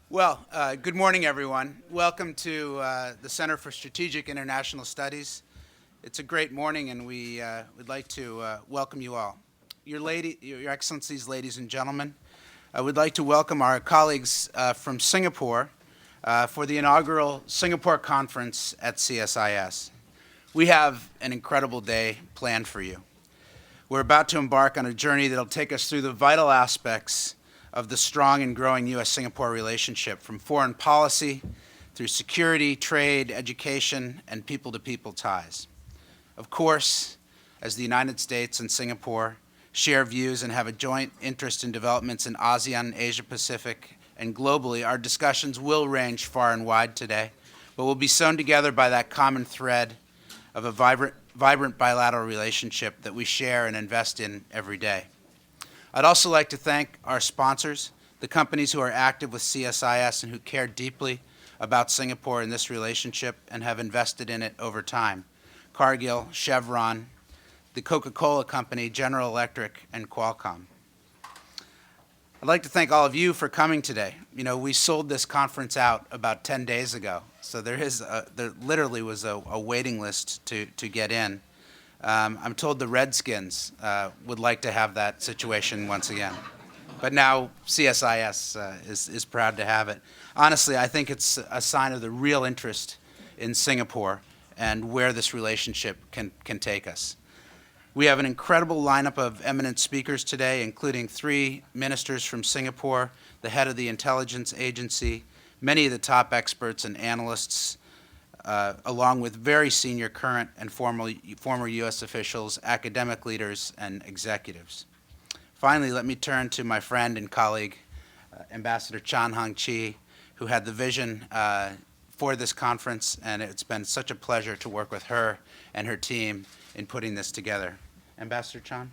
Good morning, everyone. Welcome to the Center for Strategic International Studies. It's a great morning, and we would like to welcome you all. Your Excellencies, ladies and gentlemen, I would like to welcome our colleagues from Singapore for the inaugural Singapore Conference at CSIS. We have an incredible day planned for you. We're about to embark on a journey that'll take us through the vital aspects of the strong and growing U.S.-Singapore relationship, from foreign policy through security, trade, education, and people-to-people ties. Of course, as the United States and Singapore share views and have a joint interest in developments in ASEAN, Asia-Pacific, and globally, our discussions will range far and wide today, but will be sewn together by that common thread of a vibrant bilateral relationship that we share and invest in every day. I'd also like to thank our sponsors, the companies who are active with CSIS and who care deeply about Singapore and this relationship and have invested in it over time: Cargill, Chevron, the Coca-Cola Company, General Electric, and Qualcomm. I'd like to thank all of you for coming today. You know, we sold this conference out about 10 days ago, so there literally was a waiting list to get in. I'm told the Redskins would like to have that situation once again. But now CSIS is proud to have it. Honestly, I think it's a sign of the real interest in Singapore and where this relationship can take us. We have an incredible lineup of eminent speakers today, including 3 ministers from Singapore, the head of the intelligence agency, many of the top experts and analysts, along with very senior current and former U.S. officials, academic leaders, and executives. Finally, let me turn to my friend and colleague, Ambassador Chan, who had the vision for this conference, and it's been such a pleasure to work with her and her team in putting this together. Ambassador Chan.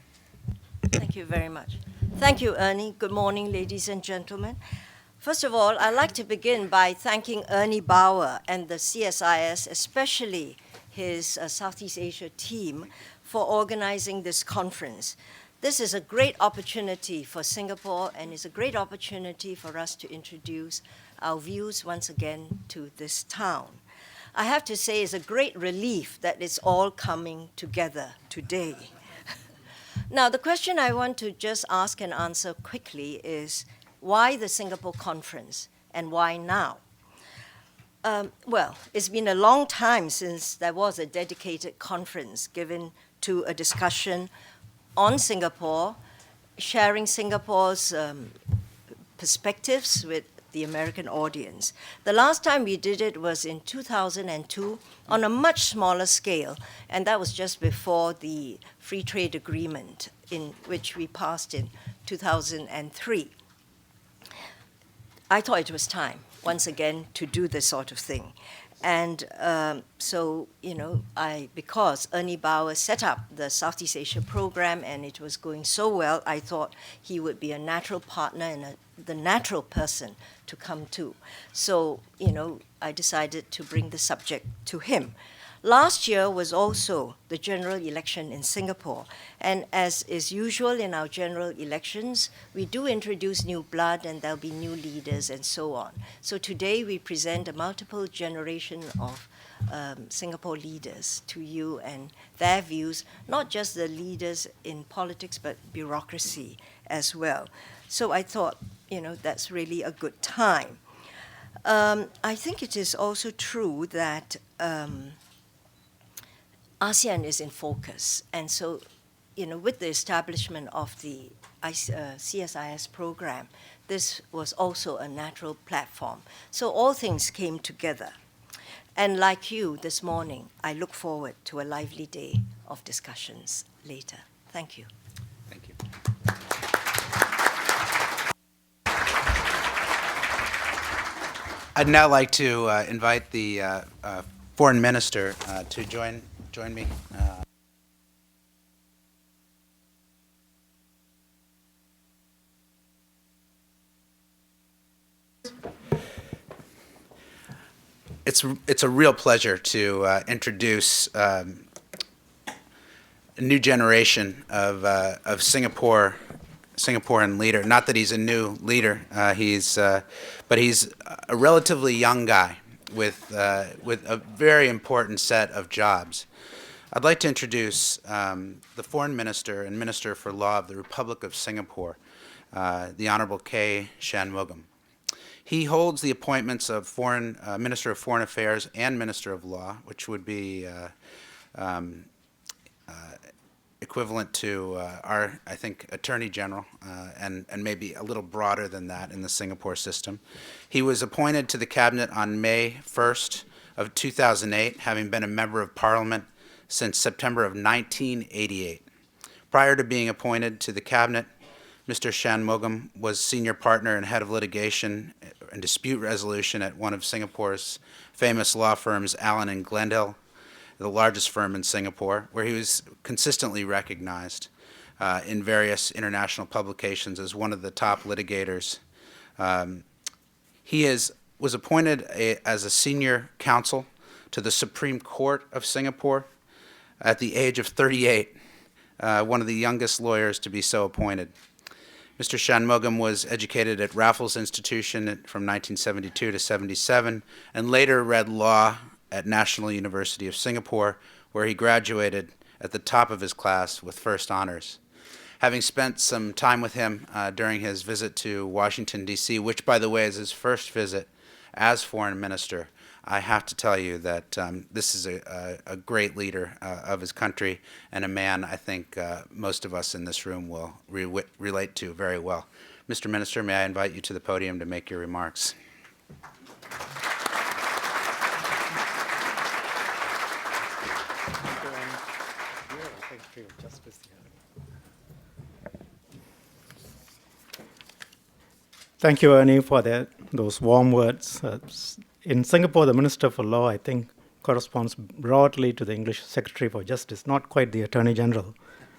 Thank you very much. Thank you, Ernie. Good morning, ladies and gentlemen. First of all, I'd like to begin by thanking Ernie Bauer and the CSIS, especially his Southeast Asia team, for organizing this conference. This is a great opportunity for Singapore, and it's a great opportunity for us to introduce our views once again to this town. I have to say it's a great relief that it's all coming together today. Now, the question I want to just ask and answer quickly is, why the Singapore conference, and why now? Well, it's been a long time since there was a dedicated conference given to a discussion on Singapore, sharing Singapore's perspectives with the American audience. The last time we did it was in 2002 on a much smaller scale, and that was just before the free trade agreement in which we passed in 2003. I thought it was time, once again, to do this sort of thing. And so, you know, because Ernie Bauer set up the Southeast Asia program and it was going so well, I thought he would be a natural partner and the natural person to come to. So, you know, I decided to bring the subject to him. Last year was also the general election in Singapore. And as is usual in our general elections, we do introduce new blood and there'll be new leaders and so on. So today we present a multiple generation of Singapore leaders to you and their views, not just the leaders in politics, but bureaucracy as well. So I thought, you know, that's really a good time. I think it is also true that ASEAN is in focus, and so, you know, with the establishment of the CSIS program, this was also a natural platform. So all things came together. And like you this morning, I look forward to a lively day of discussions later. Thank you. Thank you. I'd now like to invite the Foreign Minister to join me. It's a real pleasure to introduce a new generation of Singapore Singaporean leader. Not that he's a new leader, but he's a relatively young guy with a very important set of jobs. I'd like to introduce the Foreign Minister and Minister for Law of the Republic of Singapore, the Honorable K. Shanmugam. He holds the appointments of Minister of Foreign Affairs and Minister of Law, which would be equivalent to our, I think, Attorney General, and maybe a little broader than that in the Singapore system. He was appointed to the Cabinet on May 1st of 2008, having been a member of Parliament since September of 1988. Prior to being appointed to the Cabinet, Mr. Shanmugam was senior partner and head of litigation and dispute resolution at one of Singapore's famous law firms, Allen and Glendale, the largest firm in Singapore, where he was consistently recognized in various international publications as one of the top litigators. He was appointed as a senior counsel to the Supreme Court of Singapore at the age of 38, one of the youngest lawyers to be so appointed. Mr. Shanmugam was educated at Raffles Institution from 1972 to 77, and later read law at National University of Singapore, where he graduated at the top of his class with first honors. Having spent some time with him during his visit to Washington, D.C., which, by the way, is his first visit as foreign minister, I have to tell you that this is a great leader of his country and a man I think most of us in this room will relate to very well. Mr. Minister, may I invite you to the podium to make your remarks? Thank you, Ernie, for those warm words. In Singapore, the Minister for Law, I think, corresponds broadly to the English Secretary for Justice, not quite the Attorney General.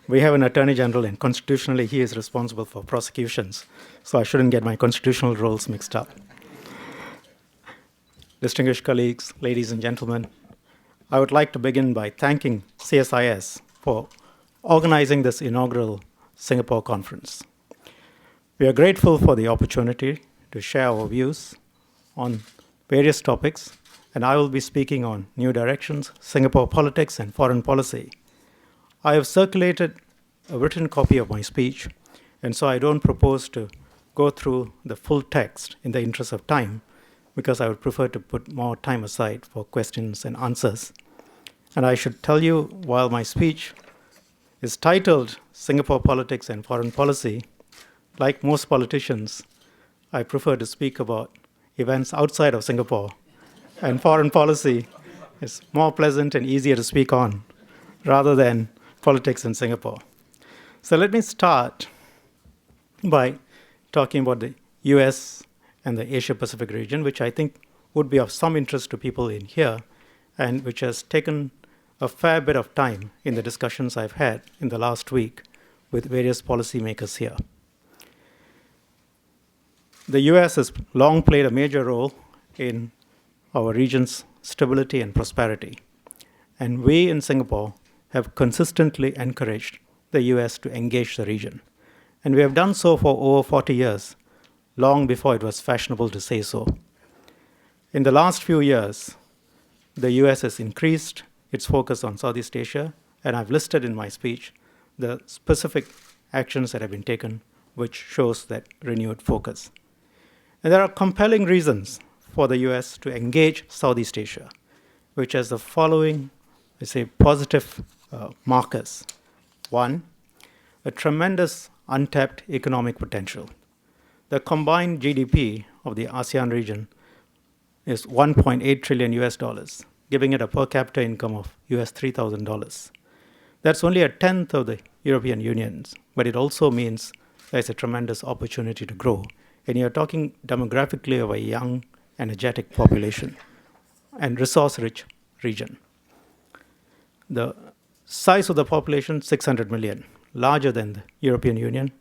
We have an Attorney General, and constitutionally, he is responsible for prosecutions, so I shouldn't get my constitutional roles mixed up. Distinguished colleagues, ladies and gentlemen, I would like to begin by thanking CSIS for organizing this inaugural Singapore conference. We are grateful for the opportunity to share our views on various topics, and I will be speaking on new directions, Singapore politics, and foreign policy. I have circulated a written copy of my speech, and so I don't propose to go through the full text in the interest of time, because I would prefer to put more time aside for questions and answers. And I should tell you, while my speech is titled Singapore Politics and Foreign Policy, like most politicians, I prefer to speak about events outside of Singapore, and foreign policy is more pleasant and easier to speak on rather than politics in Singapore. So let me start by talking about the US and the Asia-Pacific region, which I think would be of some interest to people in here, and which has taken a fair bit of time in the discussions I've had in the last week with various policymakers here. The US has long played a major role in our region's stability and prosperity. And we in Singapore have consistently encouraged the US to engage the region. And we have done so for over 40 years, long before it was fashionable to say so. In the last few years, the US has increased its focus on Southeast Asia, and I've listed in my speech the specific actions that have been taken, which shows that renewed focus. And there are compelling reasons for the US to engage Southeast Asia, which has the following, positive markers. One, a tremendous untapped economic potential. The combined GDP of the ASEAN region is $1.8 trillion US dollars, giving it a per capita income of US $3,000. That's only a tenth of the European Union's, but it also means there's a tremendous opportunity to grow. And you're talking demographically of a young, energetic population and resource-rich region. The size of the population, 600 million, larger than the European Union.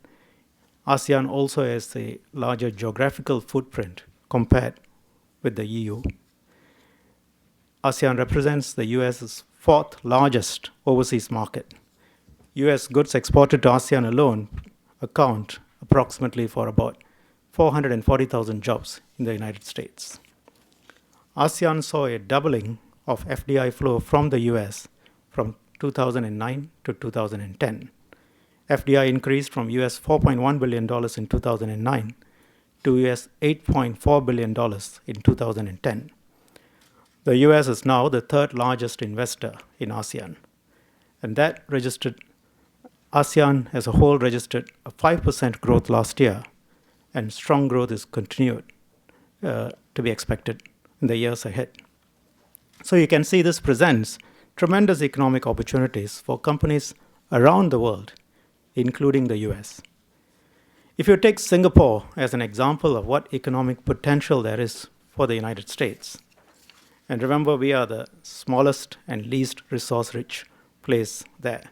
ASEAN also has a larger geographical footprint compared with the EU. ASEAN represents the US's fourth largest overseas market. US goods exported to ASEAN alone account approximately for about 440,000 jobs in the United States. ASEAN saw a doubling of FDI flow from the US from 2009 to 2010. FDI increased from US $4.1 billion in 2009 to US $8.4 billion in 2010. The US is now the third largest investor in ASEAN, and ASEAN as a whole registered a 5% growth last year, and strong growth is continued to be expected in the years ahead. So you can see this presents tremendous economic opportunities for companies around the world, including the US. If you take Singapore as an example of what economic potential there is for the United States, and remember we are the smallest and least resource-rich place there.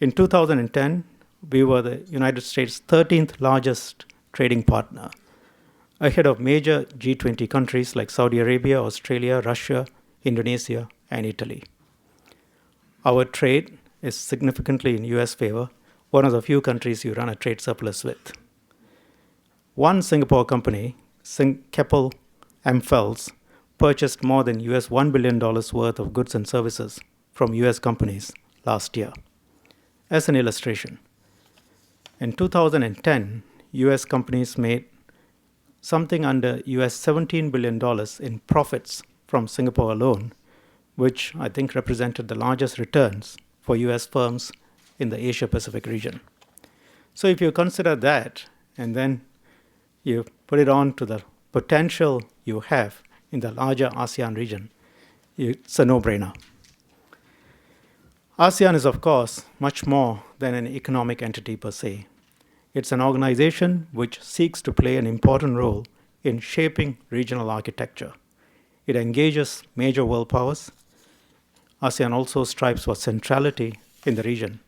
In 2010, we were the United States' 13th largest trading partner, ahead of major G20 countries like Saudi Arabia, Australia, Russia, Indonesia, and Italy. Our trade is significantly in US favor, one of the few countries you run a trade surplus with. One Singapore company, Keppel Amphels, purchased more than US $1 billion worth of goods and services from US companies last year. As an illustration, in 2010, US companies made something under US $17 billion in profits from Singapore alone, which I think represented the largest returns for US firms in the Asia-Pacific region. So if you consider that, and then you put it on to the potential you have in the larger ASEAN region, it's a no-brainer. ASEAN is, of course, much more than an economic entity per se. It's an organization which seeks to play an important role in shaping regional architecture. It engages major world powers. ASEAN also strives for centrality in the region.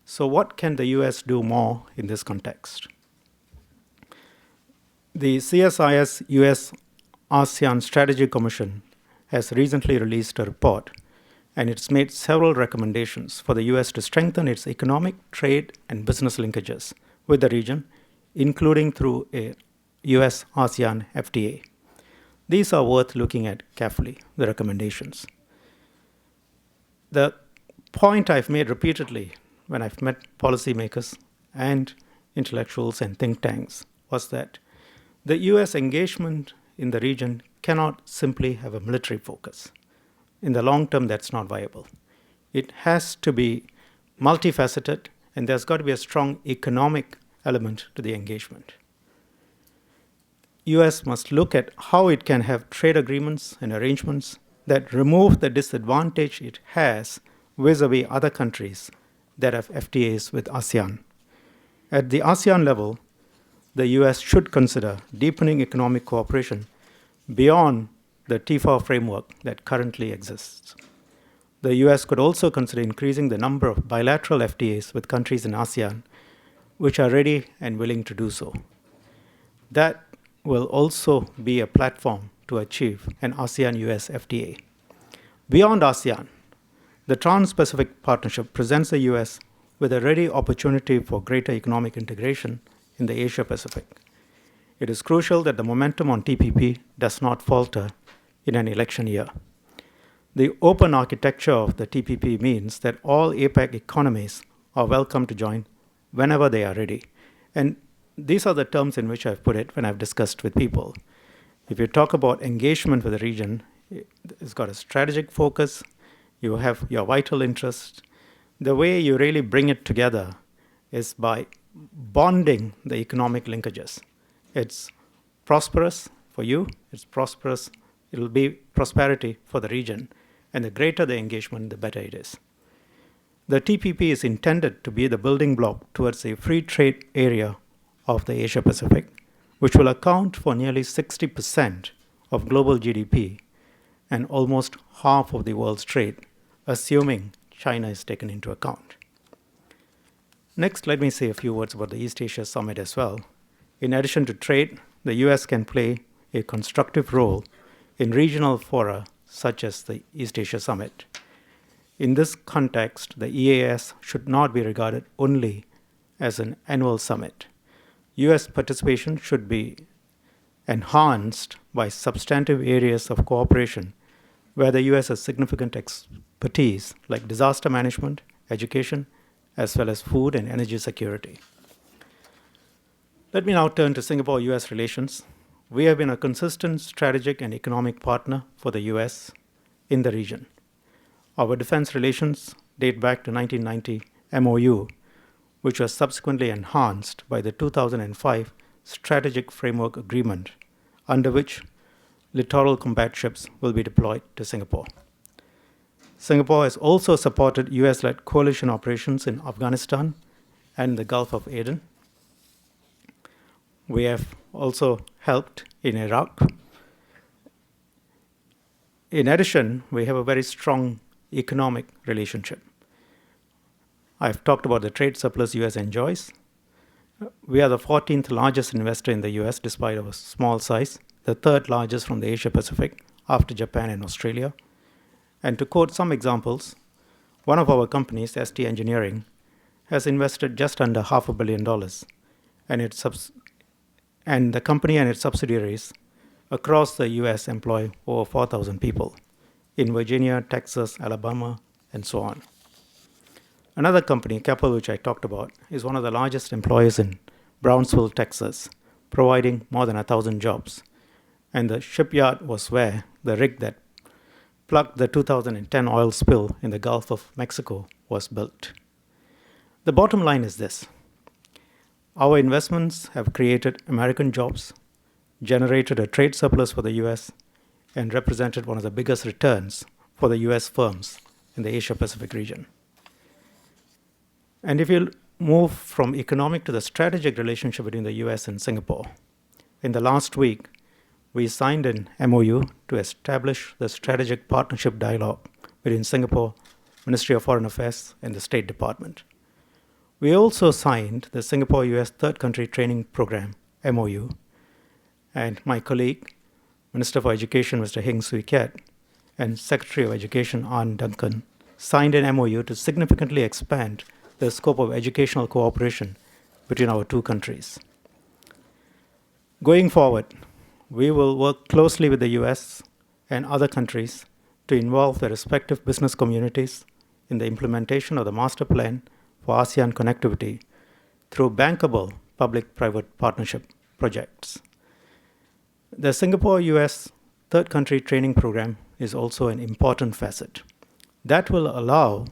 So what can the US do more in this context? The CSIS US ASEAN Strategy Commission has recently released a report, and it's made several recommendations for the US to strengthen its economic, trade, and business linkages with the region, including through a US-ASEAN FTA. These are worth looking at carefully, the recommendations. The point I've made repeatedly when I've met policymakers and intellectuals and think tanks was that the US engagement in the region cannot simply have a military focus. In the long term, that's not viable. It has to be multifaceted, and there's got to be a strong economic element to the engagement. US must look at how it can have trade agreements and arrangements that remove the disadvantage it has vis-a-vis other countries that have FTAs with ASEAN. At the ASEAN level, the US should consider deepening economic cooperation beyond the TIFA framework that currently exists. The US could also consider increasing the number of bilateral FTAs with countries in ASEAN which are ready and willing to do so. That will also be a platform to achieve an ASEAN-US FTA. Beyond ASEAN, the Trans-Pacific Partnership presents the US with a ready opportunity for greater economic integration in the Asia-Pacific. It is crucial that the momentum on TPP does not falter in an election year. The open architecture of the TPP means that all APEC economies are welcome to join whenever they are ready. And these are the terms in which I've put it when I've discussed with people. If you talk about engagement with the region, it's got a strategic focus, you have your vital interests. The way you really bring it together is by bonding the economic linkages. It's prosperous for you, it's prosperous, it'll be prosperity for the region, and the greater the engagement, the better it is. The TPP is intended to be the building block towards a free trade area of the Asia-Pacific, which will account for nearly 60% of global GDP and almost half of the world's trade, assuming China is taken into account. Next, let me say a few words about the East Asia Summit as well. In addition to trade, the US can play a constructive role in regional fora such as the East Asia Summit. In this context, the EAS should not be regarded only as an annual summit. US participation should be enhanced by substantive areas of cooperation where the US has significant expertise, like disaster management, education, as well as food and energy security. Let me now turn to Singapore-US relations. We have been a consistent strategic and economic partner for the US in the region. Our defense relations date back to 1990 MOU, which was subsequently enhanced by the 2005 Strategic Framework Agreement, under which littoral combat ships will be deployed to Singapore. Singapore has also supported US-led coalition operations in Afghanistan and the Gulf of Aden. We have also helped in Iraq. In addition, we have a very strong economic relationship. I've talked about the trade surplus US enjoys. We are the 14th largest investor in the US despite our small size, the third largest from the Asia Pacific after Japan and Australia. And to quote some examples, one of our companies, ST Engineering, has invested just under $500 million, and the company and its subsidiaries across the US employ over 4,000 people in Virginia, Texas, Alabama, and so on. Another company, Keppel, which I talked about, is one of the largest employers in Brownsville, Texas, providing more than 1,000 jobs. And the shipyard was where the rig that plugged the 2010 oil spill in the Gulf of Mexico was built. The bottom line is this: our investments have created American jobs, generated a trade surplus for the US, and represented one of the biggest returns for the US firms in the Asia-Pacific region. And if you move from economic to the strategic relationship between the US and Singapore, in the last week, we signed an MOU to establish the strategic partnership dialogue between Singapore, Ministry of Foreign Affairs, and the State Department. We also signed the Singapore-US Third Country Training Program, MOU, and my colleague, Minister for Education, Mr. Heng Swee Keat, and Secretary of Education, Ann Duncan, signed an MOU to significantly expand the scope of educational cooperation between our two countries. Going forward, we will work closely with the US and other countries to involve their respective business communities in the implementation of the Master Plan for ASEAN Connectivity through bankable public-private partnership projects. The Singapore-US Third Country Training Program is also an important facet. That will allow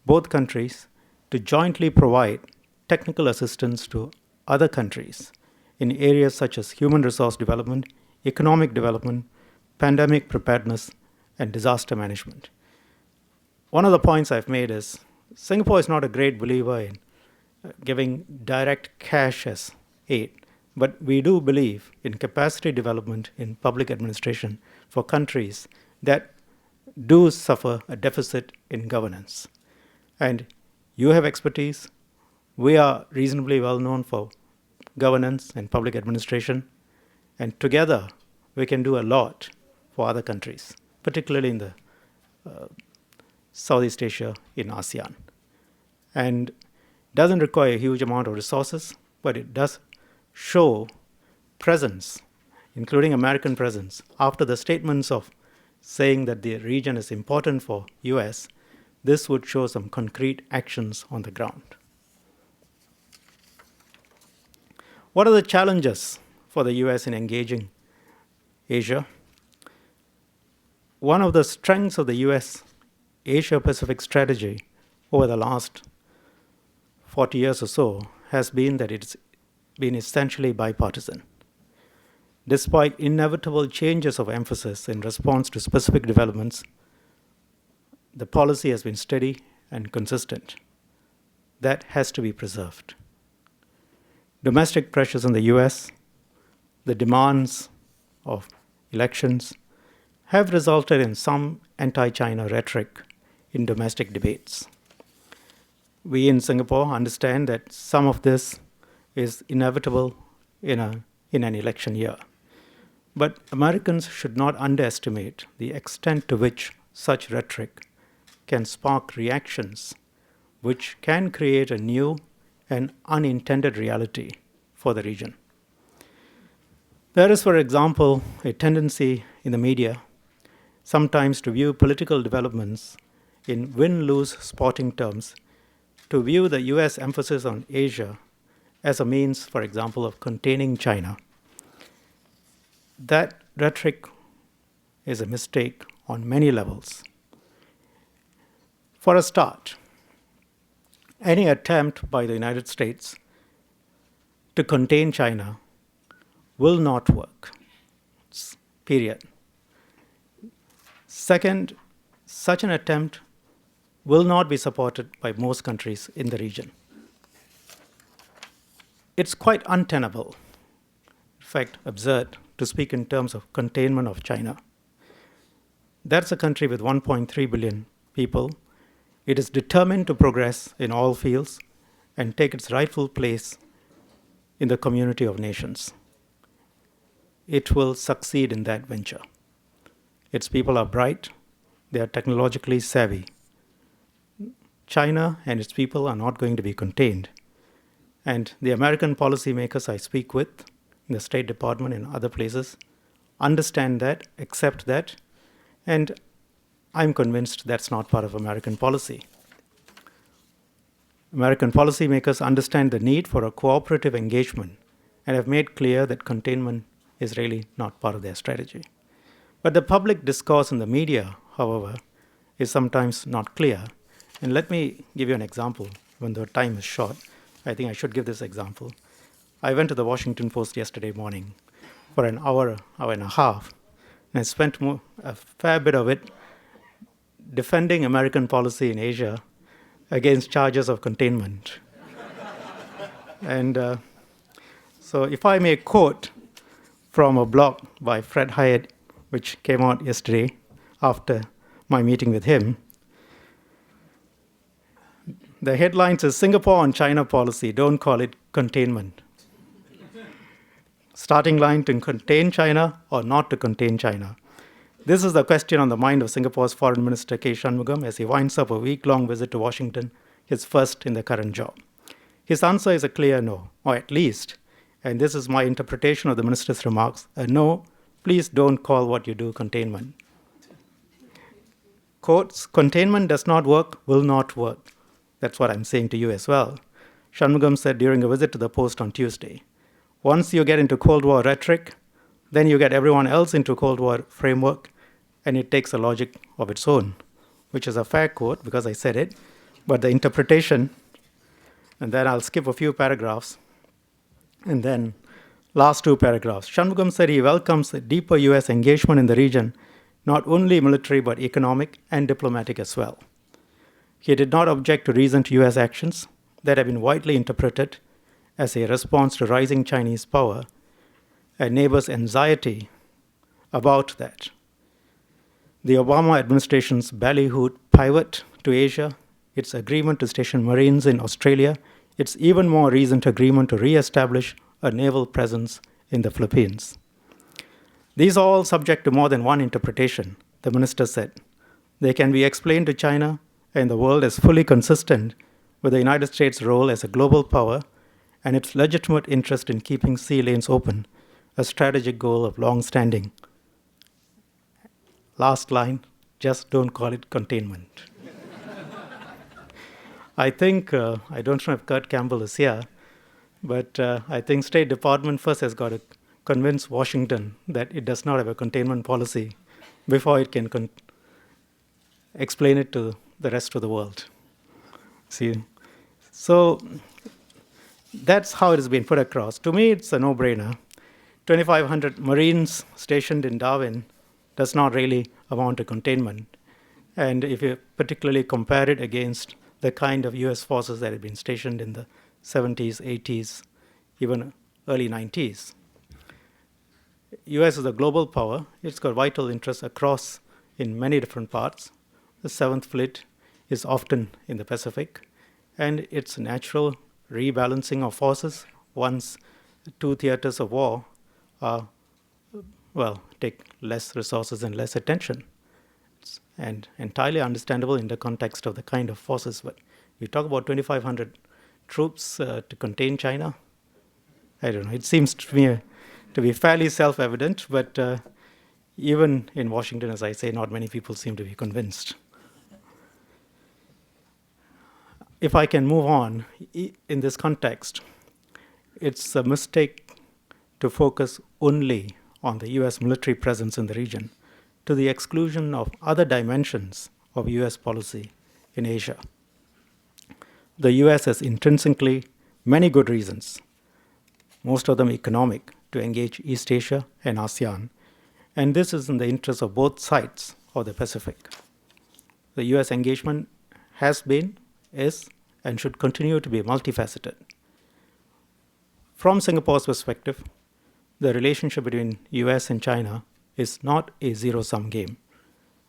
both countries to jointly provide technical assistance to other countries in areas such as human resource development, economic development, pandemic preparedness, and disaster management. One of the points I've made is Singapore is not a great believer in giving direct cash as aid, but we do believe in capacity development in public administration for countries that do suffer a deficit in governance. And you have expertise. We are reasonably well known for governance and public administration. And together, we can do a lot for other countries, particularly in the Southeast Asia, in ASEAN. And doesn't require a huge amount of resources, but it does show presence, including American presence. After the statements of saying that the region is important for US, this would show some concrete actions on the ground. What are the challenges for the US in engaging Asia? One of the strengths of the US Asia-Pacific strategy over the last 40 years or so has been that it's been essentially bipartisan. Despite inevitable changes of emphasis in response to specific developments, the policy has been steady and consistent. That has to be preserved. Domestic pressures in the US, the demands of elections, have resulted in some anti-China rhetoric in domestic debates. We in Singapore understand that some of this is inevitable in an election year. But Americans should not underestimate the extent to which such rhetoric can spark reactions which can create a new and unintended reality for the region. There is, for example, a tendency in the media sometimes to view political developments in win-lose sporting terms, to view the US emphasis on Asia as a means, for example, of containing China. That rhetoric is a mistake on many levels. For a start, any attempt by the United States to contain China will not work, period. Second, such an attempt will not be supported by most countries in the region. It's quite untenable, in fact, absurd, to speak in terms of containment of China. That's a country with 1.3 billion people. It is determined to progress in all fields and take its rightful place in the community of nations. It will succeed in that venture. Its people are bright, they are technologically savvy. China and its people are not going to be contained. And the American policymakers I speak with in the State Department and other places understand that, accept that, and I'm convinced that's not part of American policy. American policymakers understand the need for a cooperative engagement and have made clear that containment is really not part of their strategy. But the public discourse in the media, however, is sometimes not clear. And let me give you an example. When the time is short, I think I should give this example. I went to the Washington Post yesterday morning for an hour and a half, and I spent a fair bit of it defending American policy in Asia against charges of containment. And so if I may quote from a blog by Fred Hyatt, which came out yesterday after my meeting with him, the headline says, Singapore on China policy, don't call it containment. Starting line, to contain China or not to contain China. This is the question on the mind of Singapore's Foreign Minister K. Shanmugam as he winds up a week-long visit to Washington, his first in the current job. His answer is a clear no, or at least, and this is my interpretation of the minister's remarks, a no, please don't call what you do containment. Quotes, containment does not work, will not work. That's what I'm saying to you as well. Shanmugam said during a visit to the Post on Tuesday. Once you get into Cold War rhetoric, then you get everyone else into Cold War framework, and it takes a logic of its own, which is a fair quote because I said it, but the interpretation, and then I'll skip a few paragraphs, and then last two paragraphs. Shanmugam said he welcomes a deeper US engagement in the region, not only military but economic and diplomatic as well. He did not object to recent US actions that have been widely interpreted as a response to rising Chinese power and neighbors' anxiety about that. The Obama administration's ballyhooed pivot to Asia, its agreement to station Marines in Australia, its even more recent agreement to re-establish a naval presence in the Philippines. These are all subject to more than one interpretation, the minister said. They can be explained to China and the world as fully consistent with the United States' role as a global power and its legitimate interest in keeping sea lanes open, a strategic goal of long-standing. Last line, just don't call it containment. I think, I don't know if Kurt Campbell is here, but I think State Department first has got to convince Washington that it does not have a containment policy before it can explain it to the rest of the world. See, so that's how it has been put across. To me, it's a no-brainer. 2,500 Marines stationed in Darwin does not really amount to containment. And if you particularly compare it against the kind of US forces that had been stationed in the 70s, 80s, even early 90s. US is a global power. It's got vital interests across in many different parts. The 7th Fleet is often in the Pacific, and its natural rebalancing of forces once two theaters of war are, take less resources and less attention. And entirely understandable in the context of the kind of forces. But we talk about 2,500 troops to contain China, I don't know. It seems to me to be fairly self-evident, but even in Washington, as I say, not many people seem to be convinced. If I can move on, in this context, it's a mistake to focus only on the US military presence in the region to the exclusion of other dimensions of US policy in Asia. The US has intrinsically many good reasons, most of them economic, to engage East Asia and ASEAN, and this is in the interest of both sides of the Pacific. The US engagement has been, is, and should continue to be multifaceted. From Singapore's perspective, the relationship between US and China is not a zero-sum game.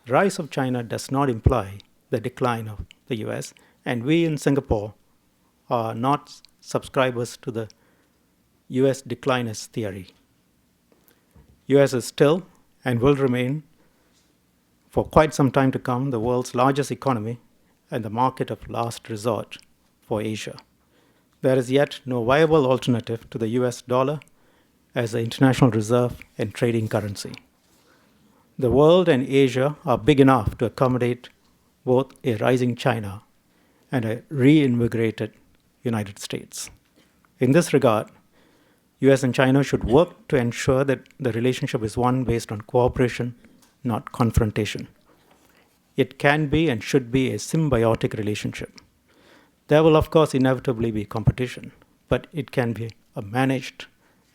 Rise of China does not imply the decline of the US, and we in Singapore are not subscribers to the US declinist theory. US is still and will remain for quite some time to come the world's largest economy and the market of last resort for Asia. There is yet no viable alternative to the US dollar as the international reserve and trading currency. The world and Asia are big enough to accommodate both a rising China and a reinvigorated United States. In this regard, US and China should work to ensure that the relationship is one based on cooperation, not confrontation. It can be and should be a symbiotic relationship. There will, of course, inevitably be competition, but it can be a managed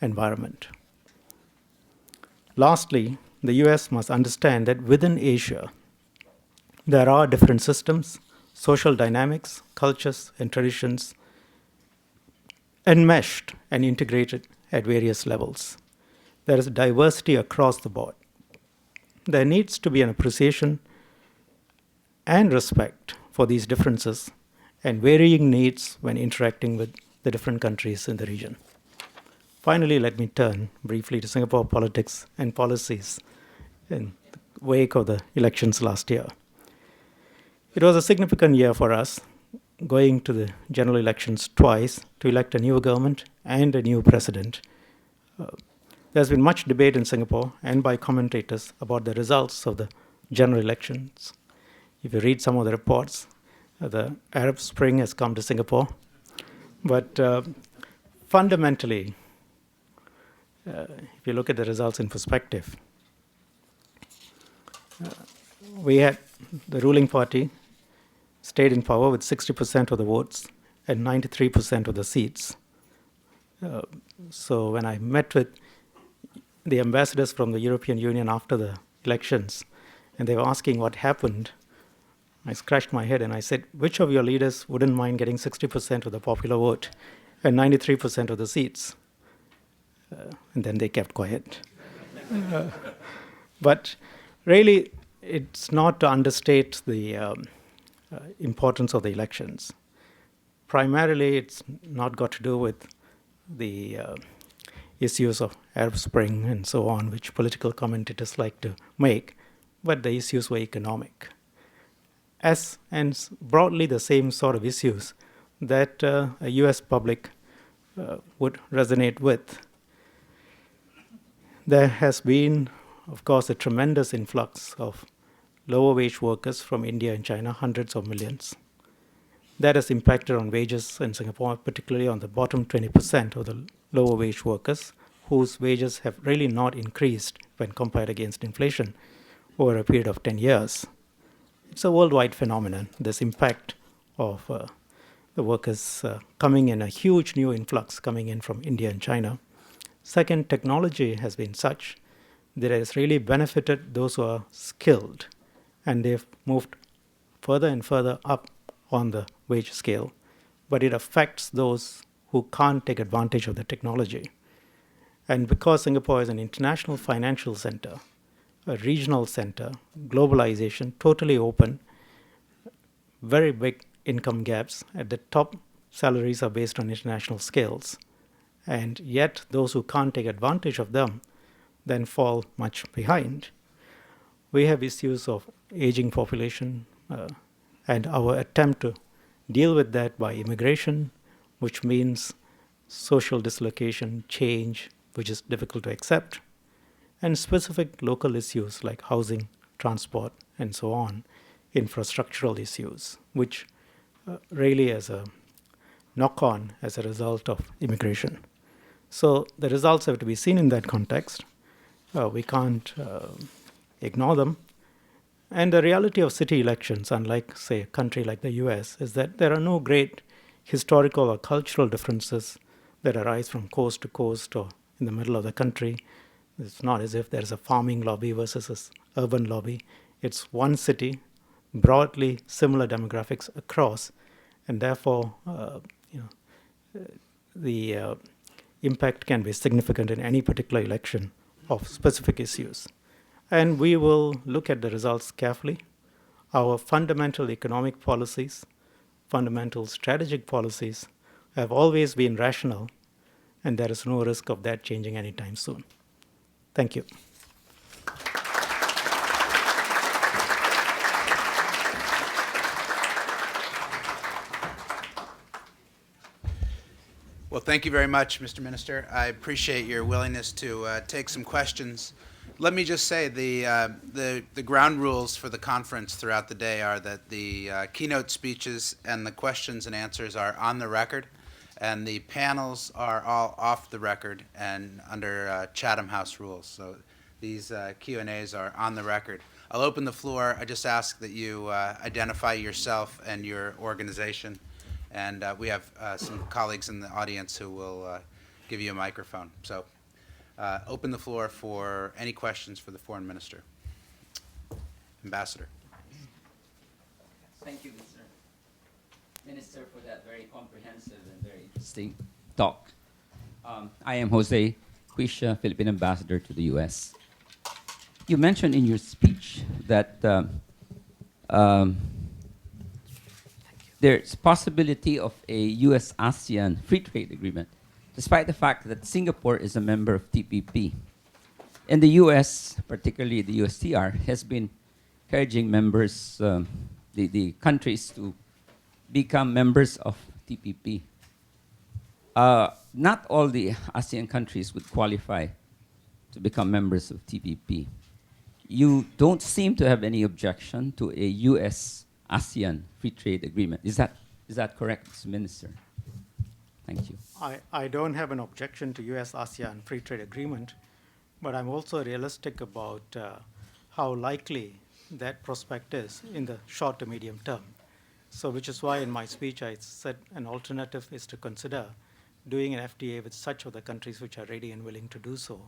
environment. Lastly, the US must understand that within Asia, there are different systems, social dynamics, cultures, and traditions enmeshed and integrated at various levels. There is diversity across the board. There needs to be an appreciation and respect for these differences and varying needs when interacting with the different countries in the region. Finally, let me turn briefly to Singapore politics and policies in the wake of the elections last year. It was a significant year for us, going to the general elections twice to elect a new government and a new president. There's been much debate in Singapore and by commentators about the results of the general elections. If you read some of the reports, the Arab Spring has come to Singapore. But fundamentally, if you look at the results in perspective, we had the ruling party stayed in power with 60% of the votes and 93% of the seats. So when I met with the ambassadors from the European Union after the elections, and they were asking what happened, I scratched my head and I said, which of your leaders wouldn't mind getting 60% of the popular vote and 93% of the seats? And then they kept quiet. But really, it's not to understate the importance of the elections. Primarily, it's not got to do with the issues of Arab Spring and so on, which political commentators like to make, but the issues were economic. And broadly the same sort of issues that a US public would resonate with. There has been, of course, a tremendous influx of lower wage workers from India and China, hundreds of millions. That has impacted on wages in Singapore, particularly on the bottom 20% of the lower wage workers, whose wages have really not increased when compared against inflation over a period of 10 years. It's a worldwide phenomenon, this impact of the workers coming in, a huge new influx coming in from India and China. Second, technology has been such that it has really benefited those who are skilled, and they've moved further and further up on the wage scale, but it affects those who can't take advantage of the technology. And because Singapore is an international financial center, a regional center, globalization, totally open, very big income gaps. At the top, salaries are based on international scales. And yet, those who can't take advantage of them then fall much behind. We have issues of aging population and our attempt to deal with that by immigration, which means social dislocation, change, which is difficult to accept, and specific local issues like housing, transport, and so on, infrastructural issues, which really as a knock-on as a result of immigration. So the results have to be seen in that context. We can't ignore them. And the reality of city elections, unlike, say, a country like the US, is that there are no great historical or cultural differences that arise from coast to coast or in the middle of the country. It's not as if there's a farming lobby versus an urban lobby. It's one city, broadly similar demographics across, and therefore, the impact can be significant in any particular election of specific issues. And we will look at the results carefully. Our fundamental economic policies, fundamental strategic policies have always been rational, and there is no risk of that changing anytime soon. Thank you. Well, thank you very much, Mr. Minister. I appreciate your willingness to take some questions. Let me just say the ground rules for the conference throughout the day are that the keynote speeches and the questions and answers are on the record, and the panels are all off the record and under Chatham House rules. So these Q&As are on the record. I'll open the floor. I just ask that you identify yourself and your organization. And we have some colleagues in the audience who will give you a microphone. So open the floor for any questions for the Foreign Minister. Ambassador. Thank you, Mr. Minister, for that very comprehensive and very interesting talk. I am Jose Quisha, Philippine Ambassador to the U.S. You mentioned in your speech that there's possibility of a U.S.-ASEAN free trade agreement, despite the fact that Singapore is a member of TPP. And the U.S., particularly the USTR, has been encouraging members, the countries to become members of TPP. Not all the ASEAN countries would qualify to become members of TPP. You don't seem to have any objection to a U.S.-ASEAN free trade agreement. Is that correct, Mr. Minister? Thank you. I don't have an objection to US-ASEAN free trade agreement, but I'm also realistic about how likely that prospect is in the short to medium term. So which is why in my speech I said an alternative is to consider doing an FTA with such of the countries which are ready and willing to do so.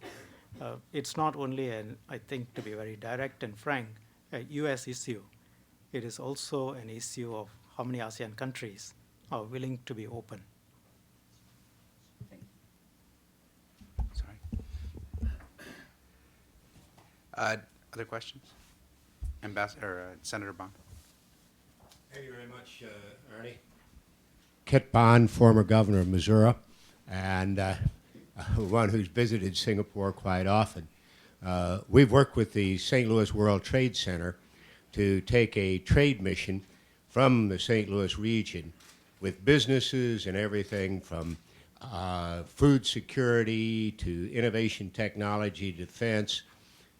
It's not only I think, to be very direct and frank, a US issue. It is also an issue of how many ASEAN countries are willing to be open. Sorry. Other questions? Senator Bond. Thank you very much, Ernie. Kit Bond, former governor of Missouri, and one who's visited Singapore quite often. We've worked with the St. Louis World Trade Center to take a trade mission from the St. Louis region with businesses and everything from food security to innovation technology, defense,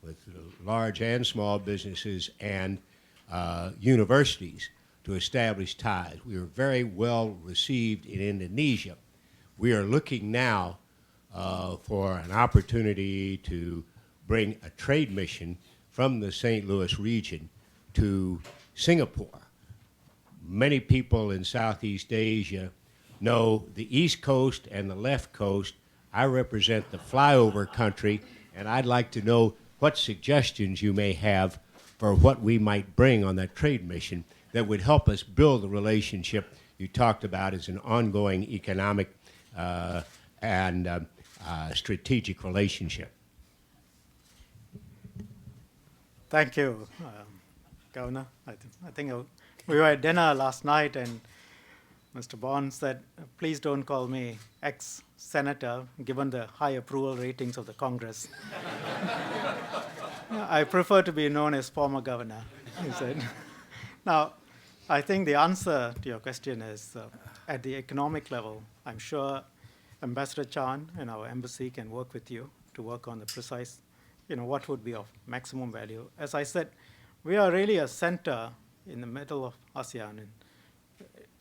with large and small businesses and universities to establish ties. We were very well received in Indonesia. We are looking now for an opportunity to bring a trade mission from the St. Louis region to Singapore. Many people in Southeast Asia know the East Coast and the left coast. I represent the flyover country, and I'd like to know what suggestions you may have for what we might bring on that trade mission that would help us build the relationship you talked about as an ongoing economic and strategic relationship. Thank you, Governor. I think we were at dinner last night, and Mr. Bond said, please don't call me ex-senator, given the high approval ratings of the Congress. I prefer to be known as former governor, he said. Now, I think the answer to your question is, at the economic level, I'm sure Ambassador Chang and our embassy can work with you to work on the precise, what would be of maximum value. As I said, we are really a center in the middle of ASEAN and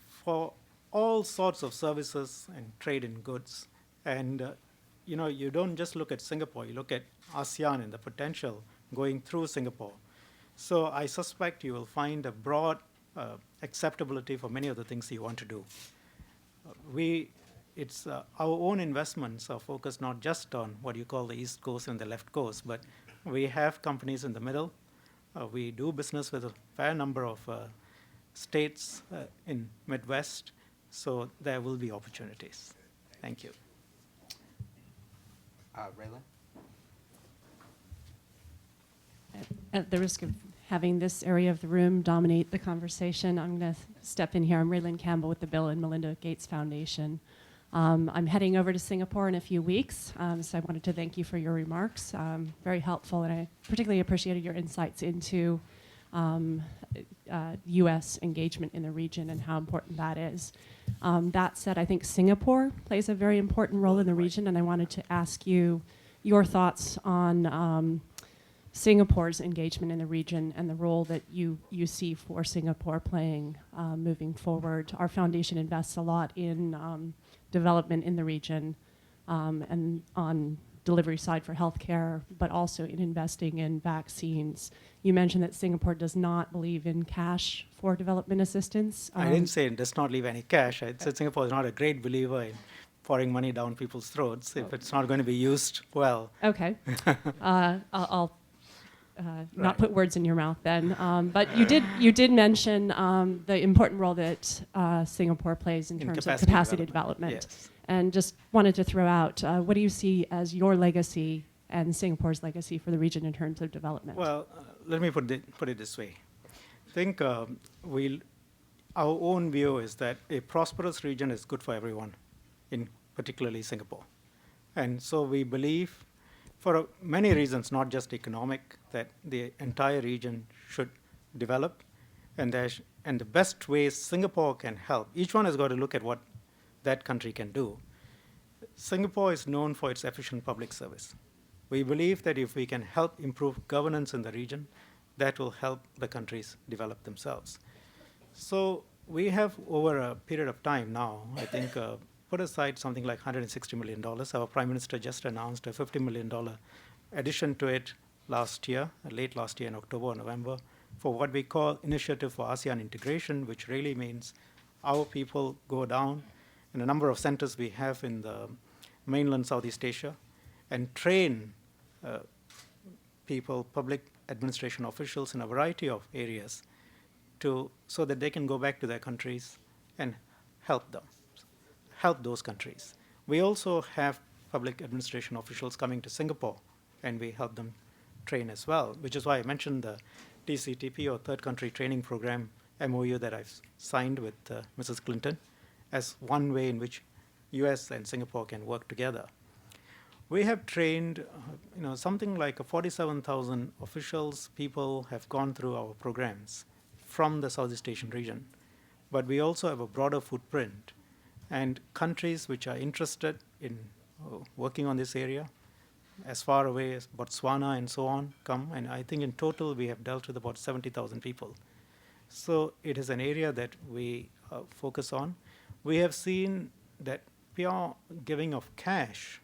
for all sorts of services and trade in goods. And you don't just look at Singapore, you look at ASEAN and the potential going through Singapore. So I suspect you will find a broad acceptability for many of the things you want to do. Our own investments are focused not just on what you call the East Coast and the left coast, but we have companies in the middle. We do business with a fair number of states in Midwest, so there will be opportunities. Thank you. Raylan? At the risk of having this area of the room dominate the conversation, I'm going to step in here. I'm Raylan Campbell with the Bill and Melinda Gates Foundation. I'm heading over to Singapore in a few weeks, so I wanted to thank you for your remarks. Very helpful, and I particularly appreciated your insights into U.S. engagement in the region and how important that is. That said, I think Singapore plays a very important role in the region, and I wanted to ask you your thoughts on Singapore's engagement in the region and the role that you see for Singapore playing moving forward. Our foundation invests a lot in development in the region and on delivery side for healthcare, but also in investing in vaccines. You mentioned that Singapore does not believe in cash for development assistance. I didn't say it does not leave any cash. I said Singapore is not a great believer in pouring money down people's throats if it's not going to be used well. Okay. I'll not put words in your mouth then. But you did mention the important role that Singapore plays in terms of capacity development. Yes. And just wanted to throw out, what do you see as your legacy and Singapore's legacy for the region in terms of development? Well, let me put it this way. I think our own view is that a prosperous region is good for everyone, in particularly Singapore. And so we believe, for many reasons, not just economic, that the entire region should develop. And the best ways Singapore can help, each one has got to look at what that country can do. Singapore is known for its efficient public service. We believe that if we can help improve governance in the region, that will help the countries develop themselves. So we have, over a period of time now, I think, put aside something like $160 million. Our Prime Minister just announced a $50 million addition to it late last year in October or November, for what we call Initiative for ASEAN Integration, which really means our people go down in a number of centers we have in the mainland Southeast Asia and train people, public administration officials in a variety of areas so that they can go back to their countries and help those countries. We also have public administration officials coming to Singapore, and we help them train as well, which is why I mentioned the TCTP, or Third Country Training Program, MOU that I've signed with Mrs. Clinton, as one way in which US and Singapore can work together. We have trained something like 47,000 officials. People have gone through our programs from the Southeast Asian region. But we also have a broader footprint. And countries which are interested in working on this area, as far away as Botswana and so on, come. And I think in total we have dealt with about 70,000 people. So it is an area that we focus on. We have seen that pure giving of cash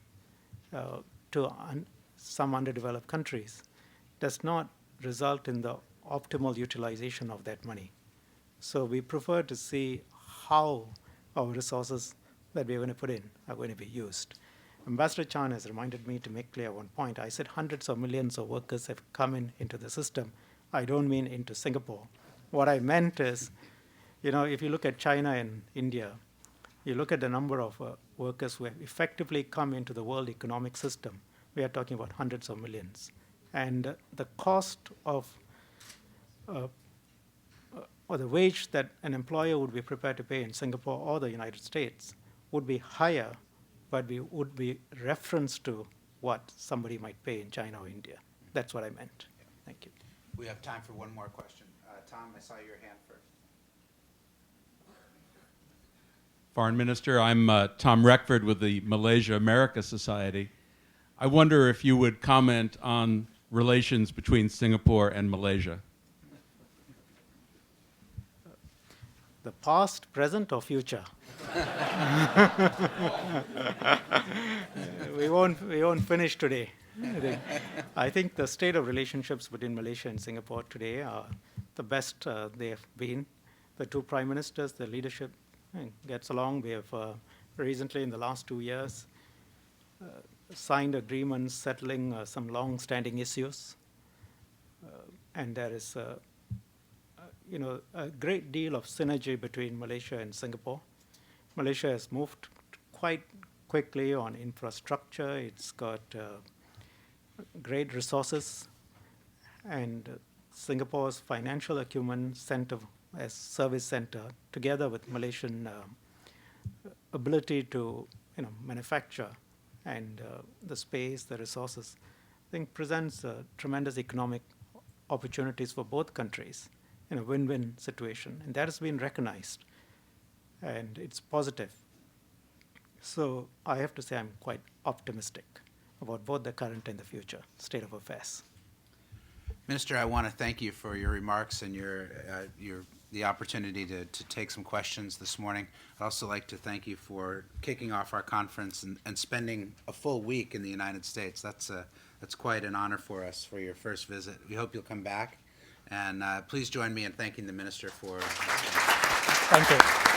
to some underdeveloped countries does not result in the optimal utilization of that money. So we prefer to see how our resources that we're going to put in are going to be used. Ambassador Chan has reminded me to make clear one point. I said hundreds of millions of workers have come into the system. I don't mean into Singapore. What I meant is, if you look at China and India, you look at the number of workers who have effectively come into the world economic system, we are talking about hundreds of millions. And the cost of, or the wage that an employer would be prepared to pay in Singapore or the United States would be higher, but we would be referenced to what somebody might pay in China or India. That's what I meant. Thank you. We have time for one more question. Tom, I saw your hand Foreign Minister. I'm Tom Reckford with the Malaysia America Society. I wonder if you would comment on relations between Singapore and Malaysia. The past, present, or future? We won't finish today. I think the state of relationships between Malaysia and Singapore today are the best they have been. The two prime ministers, the leadership gets along. We have recently, in the last 2 years, signed agreements settling some long-standing issues, and there is a great deal of synergy between Malaysia and Singapore. Malaysia has moved quite quickly on infrastructure. It's got great resources, and Singapore's financial acumen center as service center, together with Malaysian ability to manufacture and the space, the resources, I think presents tremendous economic opportunities for both countries in a win-win situation, and that has been recognized, and it's positive. So I have to say I'm quite optimistic about both the current and the future state of affairs. Minister, I want to thank you for your remarks and the opportunity to take some questions this morning. I'd also like to thank you for kicking off our conference and spending a full week in the United States. That's quite an honor for us for your first visit. We hope you'll come back. And please join me in thanking the Minister for... Thank you.